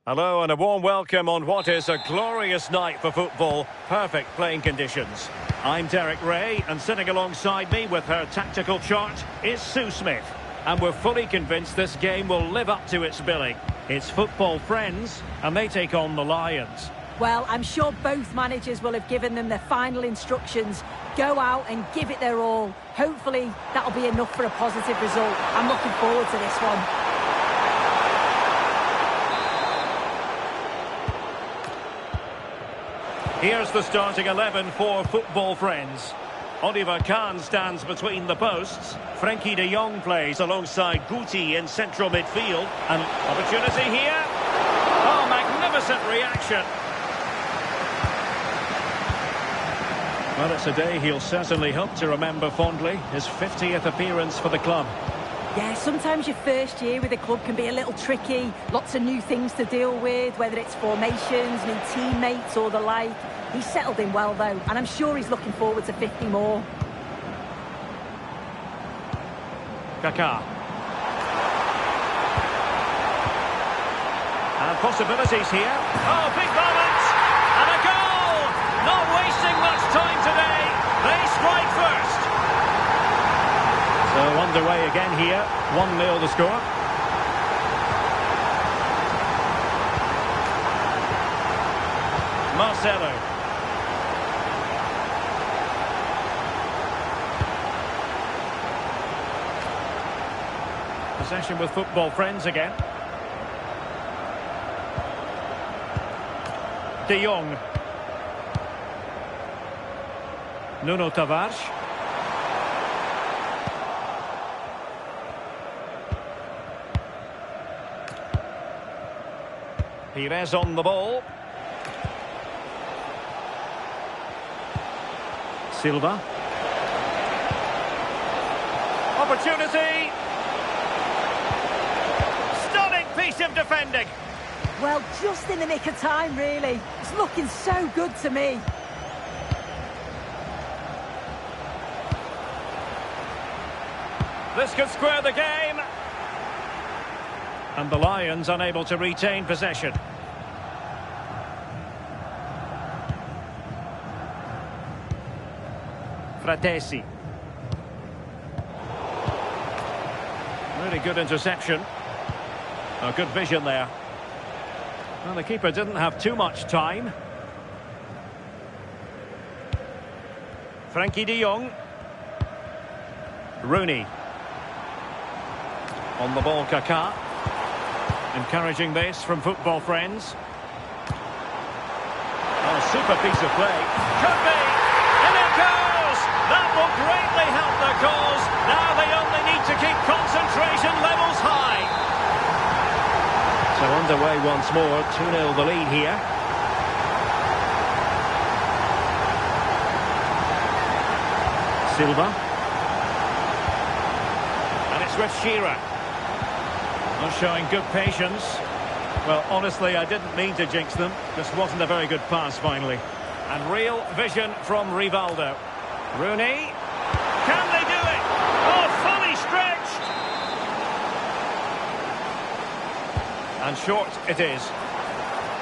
Hello and a warm welcome on what is a glorious night for football. Perfect playing conditions. I'm Derek Ray, and sitting alongside me with her tactical chart is Sue Smith. And we're fully convinced this game will live up to its billing. It's football friends, and they take on the Lions. Well, I'm sure both managers will have given them their final instructions. Go out and give it their all. Hopefully, that'll be enough for a positive result. I'm looking forward to this one. Here's the starting 11 for football friends. Oliver Kahn stands between the posts. Frenkie de Jong plays alongside Guti in central midfield. An opportunity here. Oh, magnificent reaction. Well, it's a day he'll certainly hope to remember fondly. His 50th appearance for the club. Yeah, sometimes your first year with a club can be a little tricky. Lots of new things to deal with, whether it's formations, new teammates or the like. He's settled in well, though, and I'm sure he's looking forward to 50 more. Kaká. And possibilities here. Oh, big moment! And a goal! Not wasting much time today. They strike first. So underway again here. 1-0 the score. Marcelo. Possession with football friends again. De Jong. Nuno Tavares. Pires on the ball. Silva. Opportunity. Stunning piece of defending. Well, just in the nick of time, really. It's looking so good to me. This could square the game. And the Lions unable to retain possession. Fratesi. Really good interception. Oh, good vision there. Well, the keeper didn't have too much time. Frenkie de Jong. Rooney. On the ball, Kaká. Encouraging this from football friends. Oh, super piece of play. Could be! And it goes! That will greatly help their cause. Now they only need to keep concentration levels high. So underway once more. 2-0 the lead here. Silva. And it's with Shearer. Not showing good patience. Well, honestly, I didn't mean to jinx them. This wasn't a very good pass, finally. And real vision from Rivaldo. Rooney. Can they do it? Oh, fully stretched. And short it is.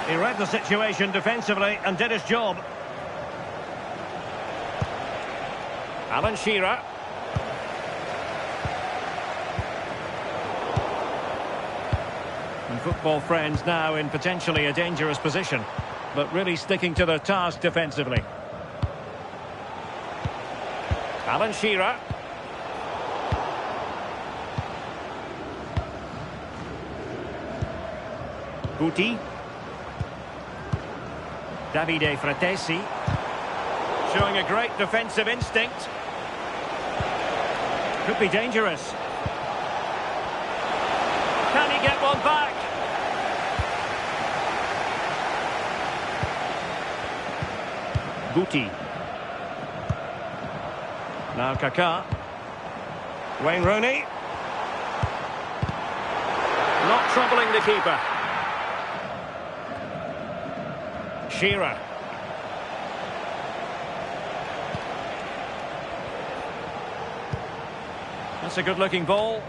He read the situation defensively and did his job. Alan Shearer. And football friends now in potentially a dangerous position, but really sticking to their task defensively. Alan Shearer. Guti. Davide Fratesi. Showing a great defensive instinct. Could be dangerous. Can he get one back? Guti. Now Kaká. Wayne Rooney. Not troubling the keeper. Shearer. That's a good-looking ball.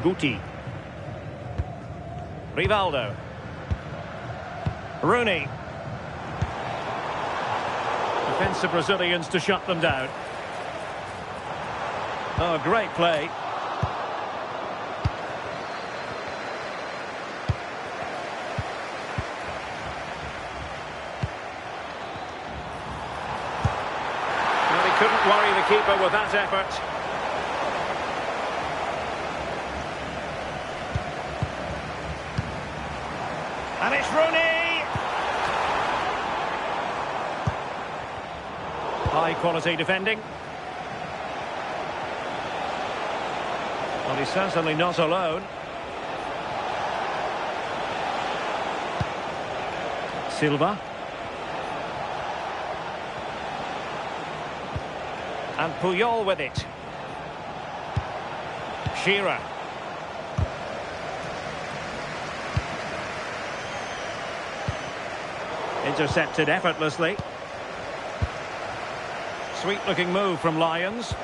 Guti. Rivaldo. Rooney. Defensive Brazilians to shut them down. Oh, great play. Well, he couldn't worry the keeper with that effort. And it's Rooney! High quality defending. Well, he's certainly not alone. Silva. And Puyol with it. Shearer. Intercepted effortlessly. Sweet-looking move from Lions.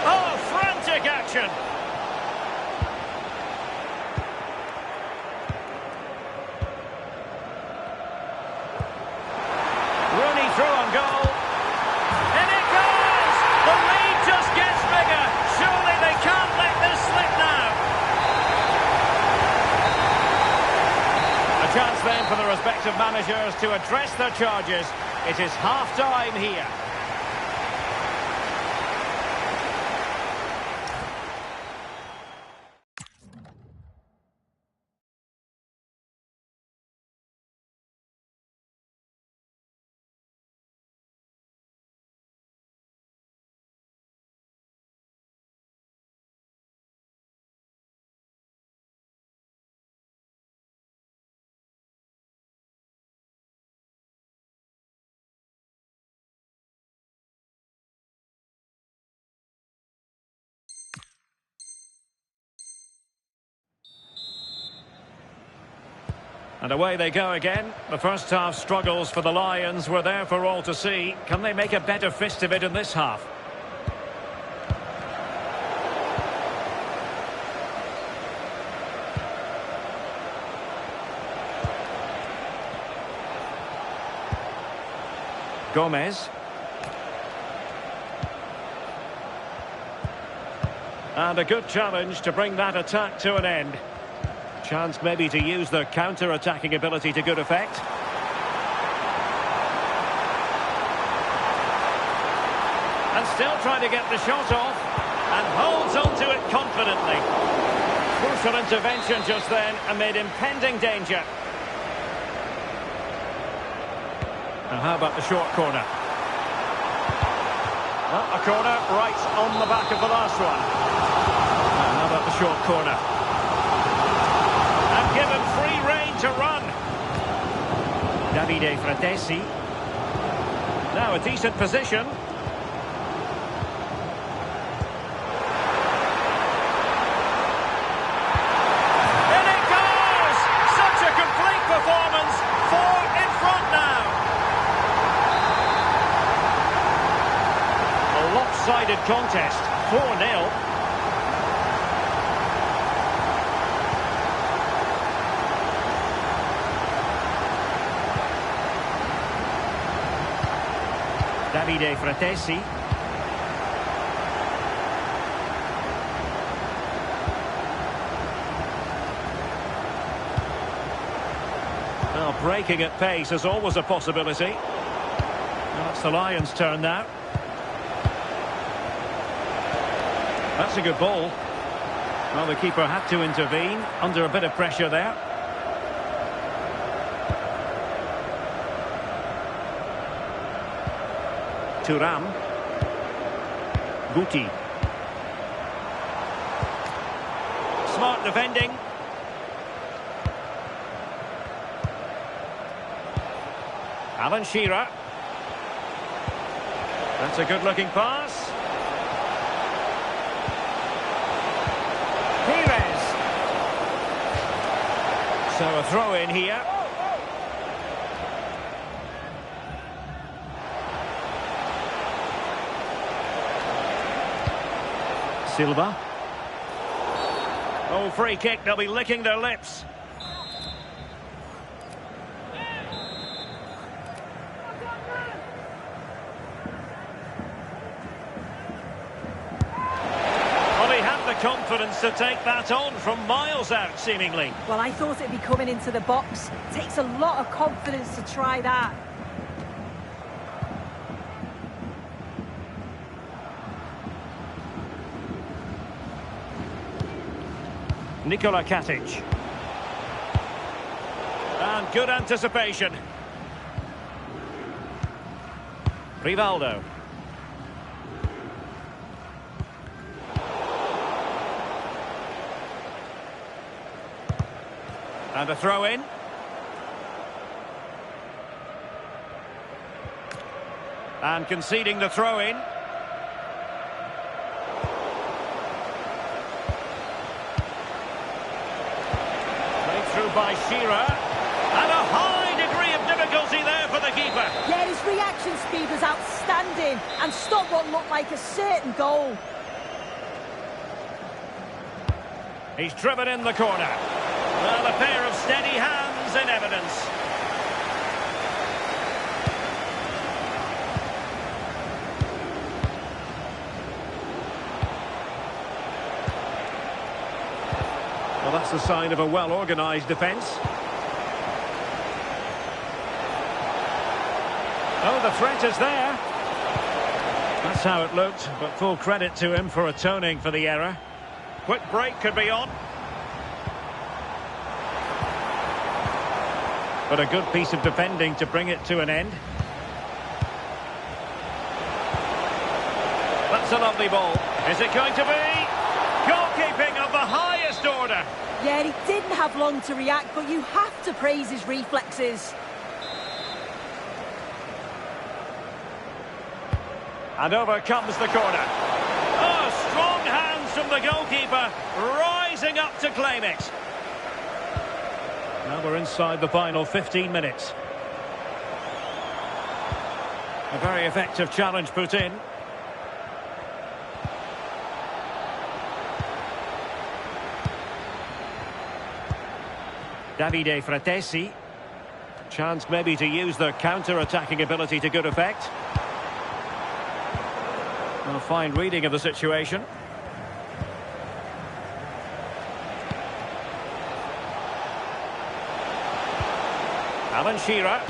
Oh, frantic action! Rooney through on goal. And it goes! The lead just gets bigger. Surely they can't let this slip now. A chance then for the respective managers to address their charges. It is half-time here. And away they go again. The first half struggles for the Lions were there for all to see. Can they make a better fist of it in this half? Gomez. And a good challenge to bring that attack to an end. Chance maybe to use their counter-attacking ability to good effect. And still trying to get the shot off. And holds on to it confidently. Crucial intervention just then amid impending danger. Now how about the short corner? Well, a corner right on the back of the last one. Now how about the short corner? Given free rein to run. Davide Fratesi. Now a decent position. And it goes! Such a complete performance. 4 in front now. A lopsided contest. 4-0. Davide Fratesi. Well, breaking at pace is always a possibility. Well, it's the Lions' turn now. That's a good ball. Well, the keeper had to intervene under a bit of pressure there. Thuram. Guti. Smart defending. Alan Shearer. That's a good-looking pass. Pires. So a throw in here. Silva. Oh, free kick, they'll be licking their lips. Well, he had the confidence to take that on from miles out, seemingly. Well, I thought it'd be coming into the box. Takes a lot of confidence to try that. Nikola Katic. And good anticipation. Rivaldo. And a throw in. And conceding the throw in. Through by Shearer, and a high degree of difficulty there for the keeper. Yeah, his reaction speed was outstanding and stopped what looked like a certain goal. He's driven in the corner. Well, a pair of steady hands in evidence. Well, that's a sign of a well-organised defence. Oh, the threat is there. That's how it looked, but full credit to him for atoning for the error. Quick break could be on. But a good piece of defending to bring it to an end. That's a lovely ball. Is it going to be? Goalkeeping of the highest order. Yeah, he didn't have long to react, but you have to praise his reflexes. And over comes the corner. Oh, strong hands from the goalkeeper, rising up to claim it. Now we're inside the final 15 minutes. A very effective challenge put in. Davide Fratesi. Chance maybe to use their counter-attacking ability to good effect. A fine reading of the situation. Alan Shearer.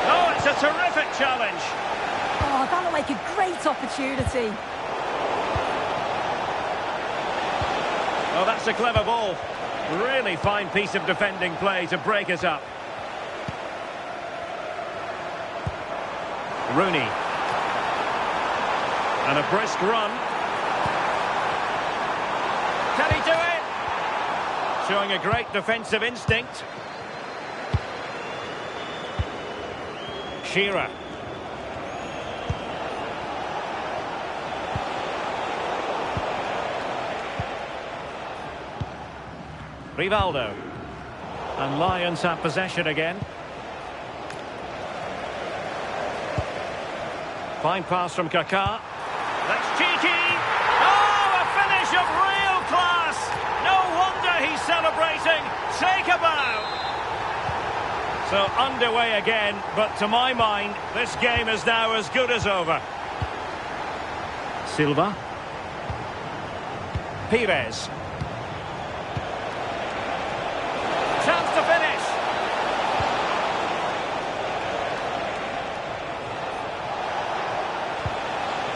Oh, it's a terrific challenge. Oh, that looked like a great opportunity. Oh, that's a clever ball. Really fine piece of defending play to break us up. Rooney. And a brisk run. Can he do it? Showing a great defensive instinct. Shearer. Rivaldo. And Lions have possession again. Fine pass from Kaká. That's cheeky. Oh, a finish of real class. No wonder he's celebrating. Take a bow. So underway again, but to my mind, this game is now as good as over. Silva. Pires. Chance to finish.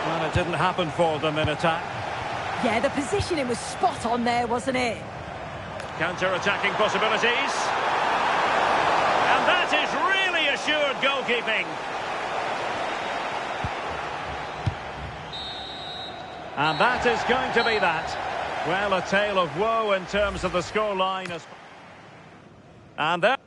Well, it didn't happen for them in attack. Yeah, the positioning was spot on there, wasn't it? Counter-attacking possibilities. And that is really assured goalkeeping. And that is going to be that. Well, a tale of woe in terms of the scoreline. And there...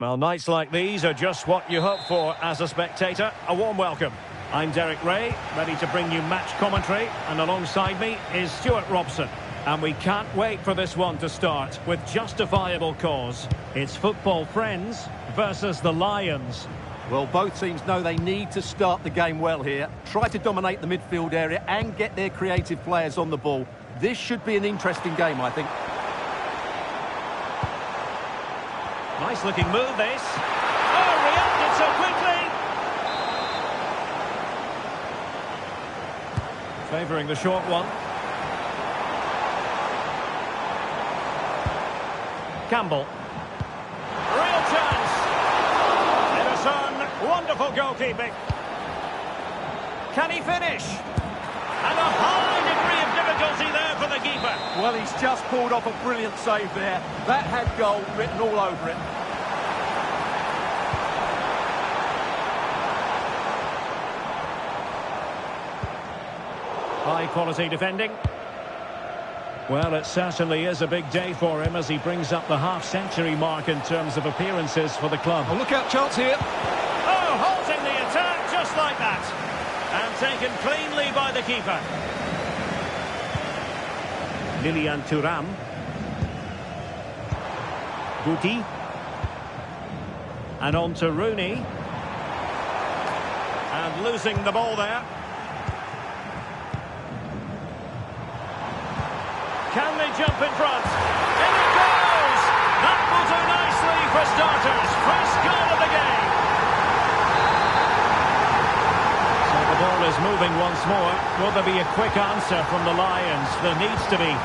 Well, nights like these are just what you hope for as a spectator. A warm welcome. I'm Derek Ray, ready to bring you match commentary, and alongside me is Stuart Robson. And we can't wait for this one to start with justifiable cause. It's football friends versus the Lions. Well, both teams know they need to start the game well here. Try to dominate the midfield area and get their creative players on the ball. This should be an interesting game, I think. Nice looking move, this. Oh, reacted so quickly. Favouring the short one. Campbell. Real chance. Ederson, wonderful goalkeeping. Can he finish? And a high degree of difficulty there for the keeper. Well, he's just pulled off a brilliant save there. That had goal written all over it. High quality defending. Well, it certainly is a big day for him as he brings up the half-century mark in terms of appearances for the club. A look-out chance here. Oh, halting the attack just like that. And taken cleanly by the keeper. Lilian Thuram. Guti. And on to Rooney. And losing the ball there. Can they jump in front? In it goes! That will do nicely for starters. First goal of the game. So the ball is moving once more. Will there be a quick answer from the Lions? There needs to be.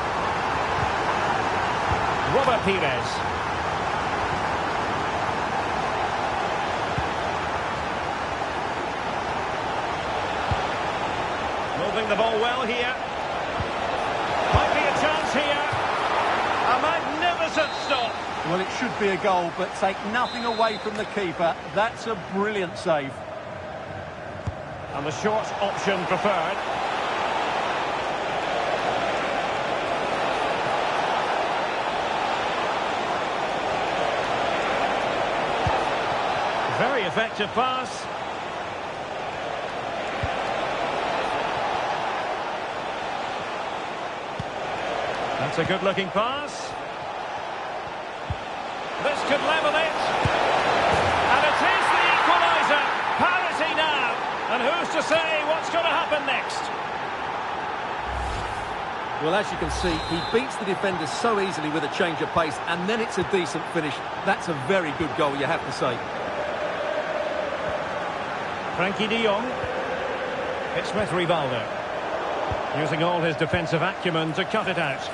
Robert Pires. Moving the ball well here. Might be a chance here. A magnificent stop. Well, it should be a goal, but take nothing away from the keeper. That's a brilliant save. And the short option preferred. Very effective pass. That's a good-looking pass. This could level it. And it is the equaliser. Parity now. And who's to say what's going to happen next? Well, as you can see, he beats the defenders so easily with a change of pace, and then it's a decent finish. That's a very good goal, you have to say. Frankie de Jong. It's with Rivaldo. Using all his defensive acumen to cut it out.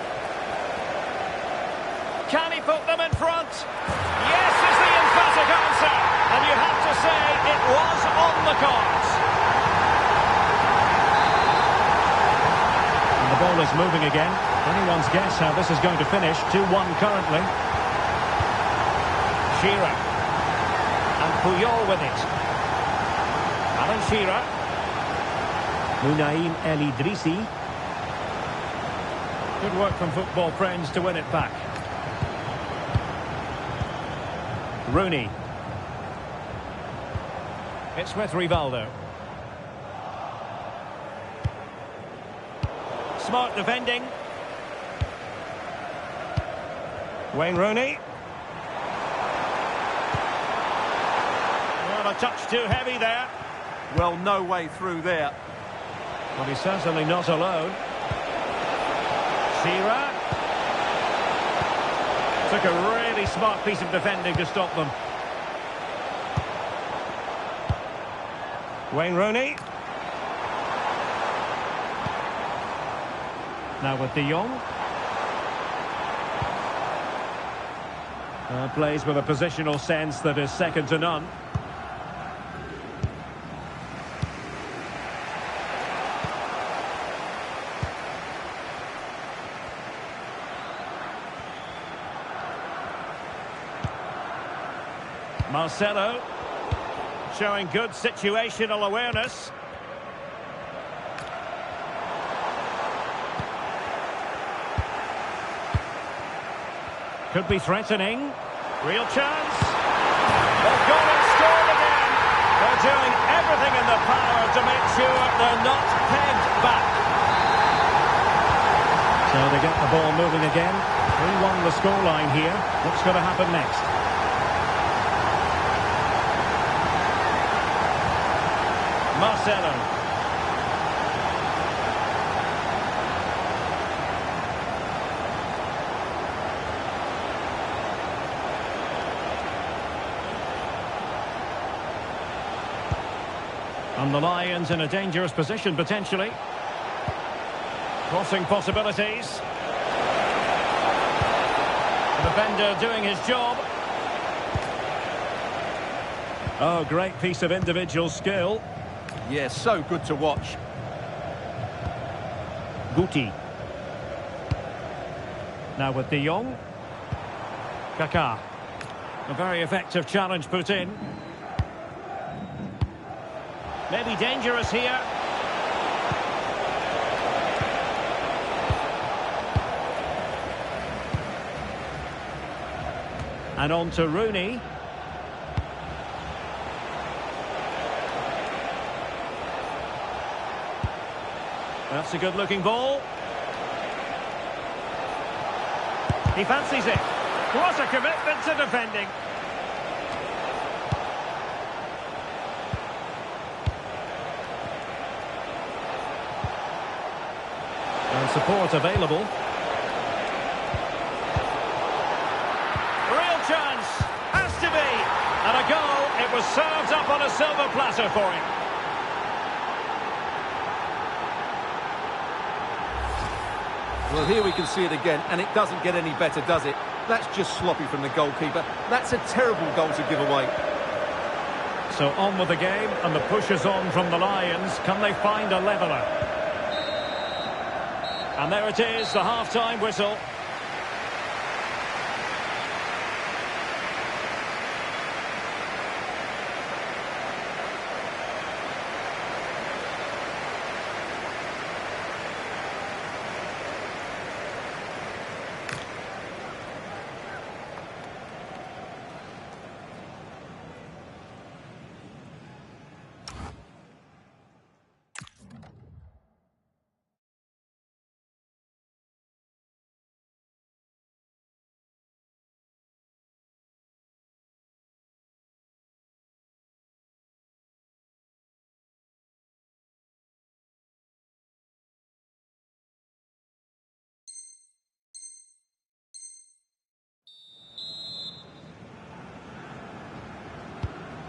Can he put them in front? Yes is the emphatic answer. And you have to say it was on the cards. And the ball is moving again. Anyone's guess how this is going to finish. 2-1 currently. Shearer. And Puyol with it. Alan Shearer. Munaim El Idrissi. Good work from football friends to win it back. Rooney. It's with Rivaldo. Smart defending. Wayne Rooney. Well, a touch too heavy there. Well, no way through there. Well, he's certainly not alone. Shearer. Took a really smart piece of defending to stop them. Wayne Rooney. Now with de Jong. Plays with a positional sense that is second to none. Marcelo, showing good situational awareness. Could be threatening. Real chance. They've gone and scored again. They're doing everything in their power to make sure they're not pegged back. So they get the ball moving again. 3-1 the scoreline here. What's going to happen next? Marcelo. And the Lions in a dangerous position, potentially. Crossing possibilities. The defender doing his job. Oh, great piece of individual skill. Yeah, so good to watch. Guti. Now with De Jong. Kaká. A very effective challenge put in. Maybe dangerous here. And on to Rooney. That's a good-looking ball. He fancies it. What a commitment to defending. And support available. Real chance. Has to be. And a goal. It was served up on a silver platter for him. Well, here we can see it again, and it doesn't get any better, does it? That's just sloppy from the goalkeeper. That's a terrible goal to give away. So on with the game, and the push is on from the Lions. Can they find a leveller? And there it is, the half-time whistle.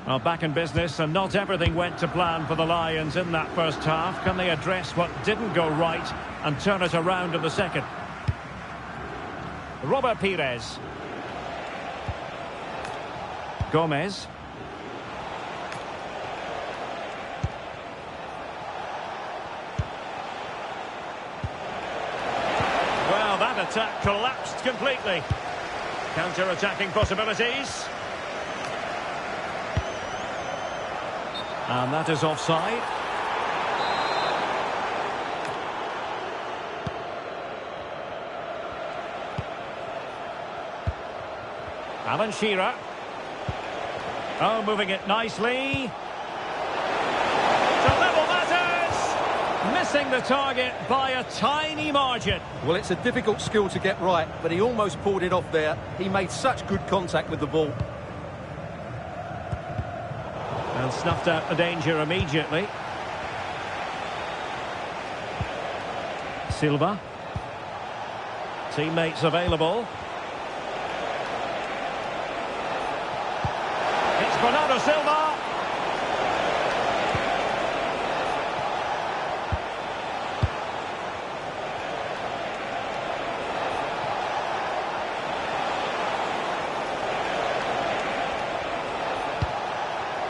Well, back in business, and not everything went to plan for the Lions in that first half. Can they address what didn't go right and turn it around in the second? Robert Pires. Gomez. Well, that attack collapsed completely. Counter-attacking possibilities. And that is offside. Alan Shearer. Oh, moving it nicely. To level matters. Missing the target by a tiny margin. Well, it's a difficult skill to get right, but he almost pulled it off there. He made such good contact with the ball. And snuffed out the danger immediately. Silva. Teammates available. It's Bernardo Silva.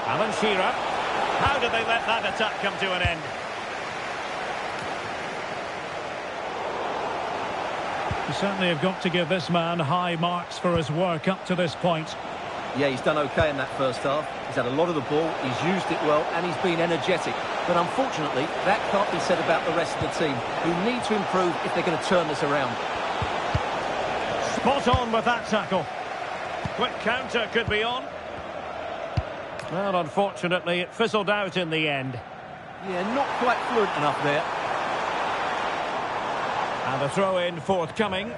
Alan Shearer. How did they let that attack come to an end? You certainly have got to give this man high marks for his work up to this point. Yeah, he's done okay in that first half. He's had a lot of the ball, he's used it well, and he's been energetic. But unfortunately, that can't be said about the rest of the team, who need to improve if they're going to turn this around. Spot on with that tackle. Quick counter could be on. Well, unfortunately, it fizzled out in the end. Yeah, not quite fluent enough there. And a throw-in forthcoming.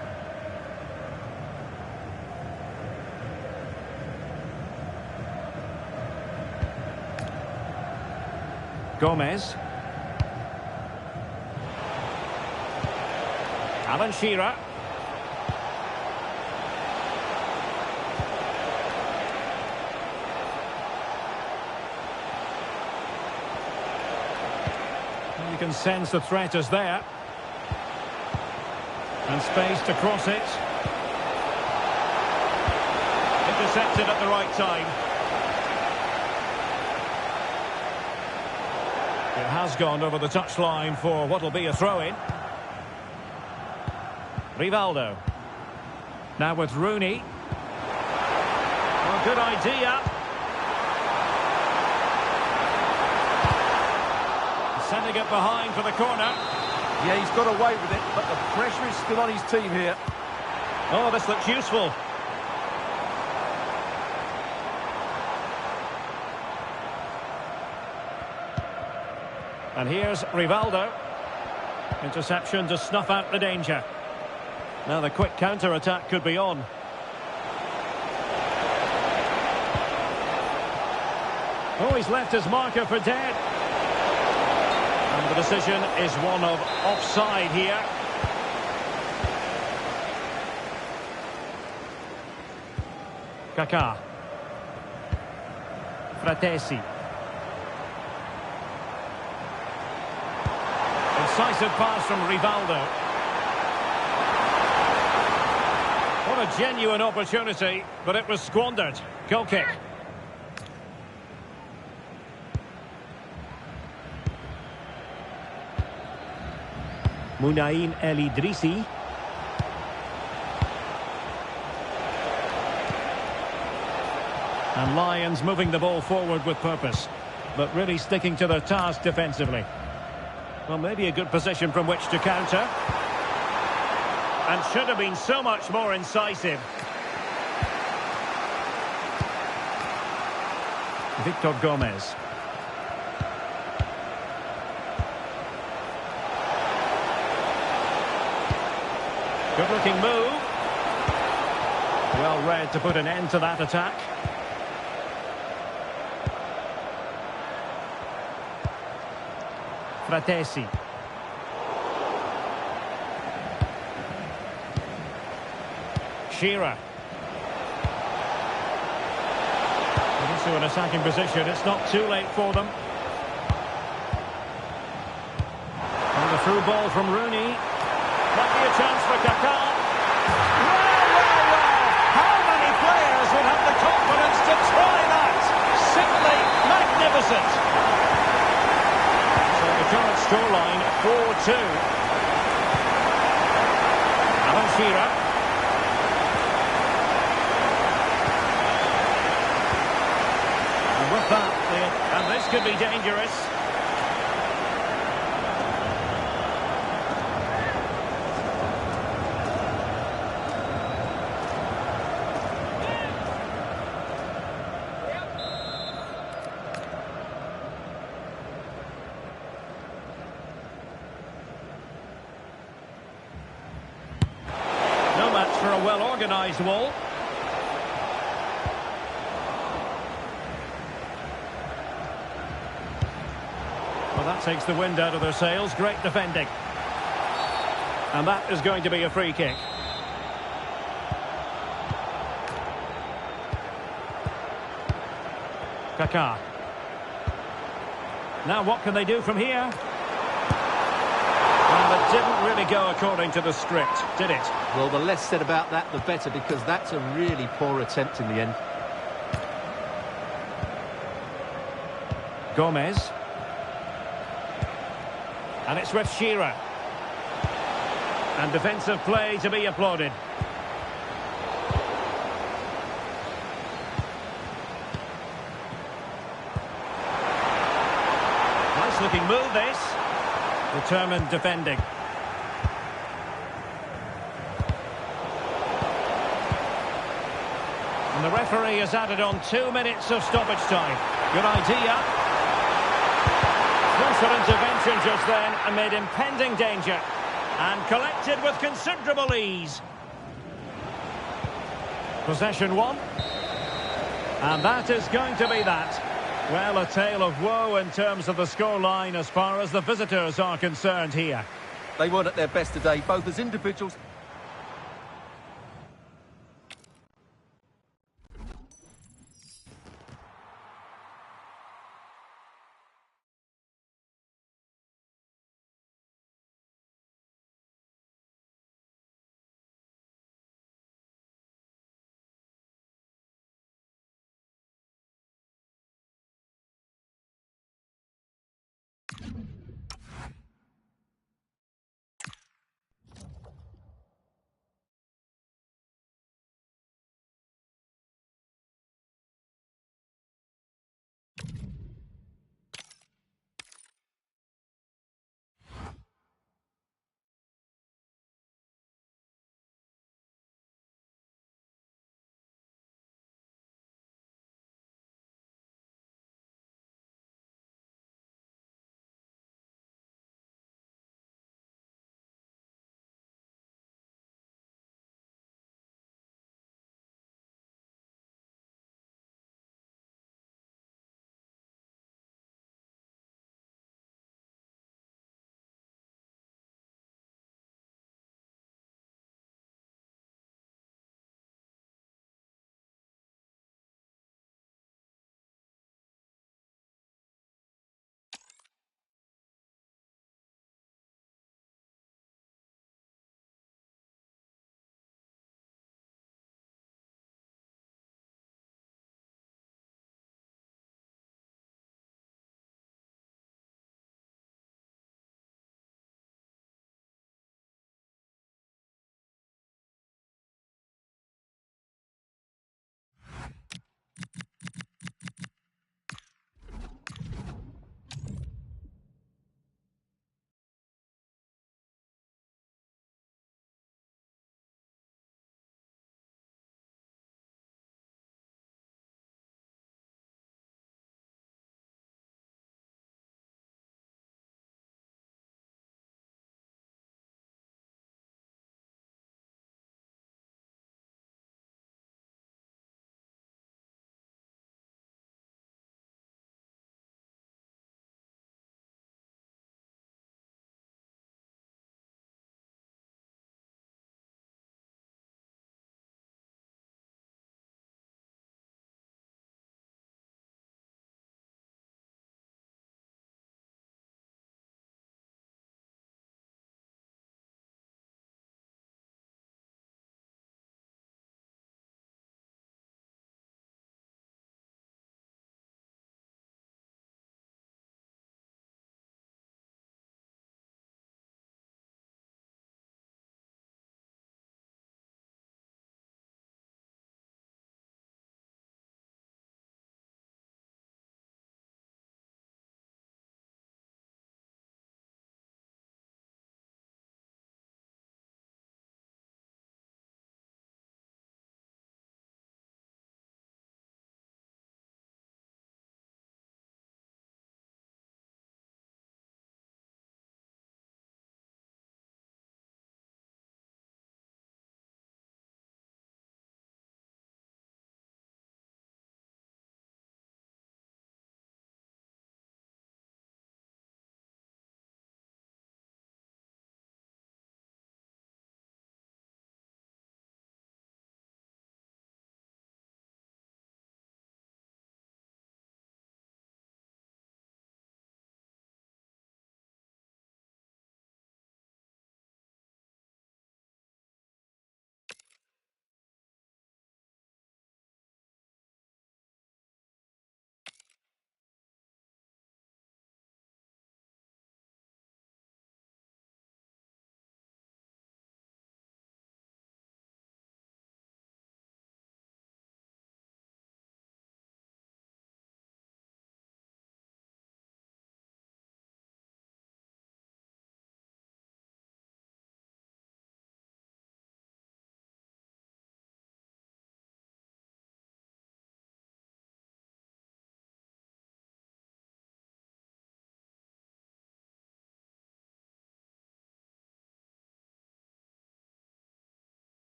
Gomez. Alan Shearer. You can sense the threat is there. And space to cross it. Intercepted at the right time. It has gone over the touchline for what will be a throw-in. Rivaldo. Now with Rooney. Well, good idea. Sending it behind for the corner. Yeah, he's got away with it, but the pressure is still on his team here. Oh, this looks useful. And here's Rivaldo. Interception to snuff out the danger. Now the quick counter-attack could be on. Oh, he's left his marker for dead. And the decision is one of offside here. Kaká. Fratesi. Incisive pass from Rivaldo. What a genuine opportunity, but it was squandered. Goal kick. Munain El Idrissi. And Lions moving the ball forward with purpose, but really sticking to their task defensively. Well, maybe a good position from which to counter. And should have been so much more incisive. Victor Gomez. Good-looking move. Well read to put an end to that attack. Fratesi. Shearer. Into an attacking position. It's not too late for them. And the through ball from Rooney. Might be a chance for Kaká. Well. How many players would have the confidence to try that? Simply magnificent. So the current scoreline, 4-2. Alan Shearer. And with that, and this could be dangerous. For a well-organised wall. Well, that takes the wind out of their sails. Great defending. And that is going to be a free kick. Kaká. Now what can they do from here? Well, it didn't really go according to the script, did it? Well, the less said about that, the better, because that's a really poor attempt in the end. Gomez. And it's with Shearer. And defensive play to be applauded. Nice looking move, this. Determined defending. And the referee has added on 2 minutes of stoppage time. Good idea. Closer intervention just then amid impending danger. And collected with considerable ease. Possession one. And that is going to be that. Well, a tale of woe in terms of the scoreline as far as the visitors are concerned here. They weren't at their best today, both as individuals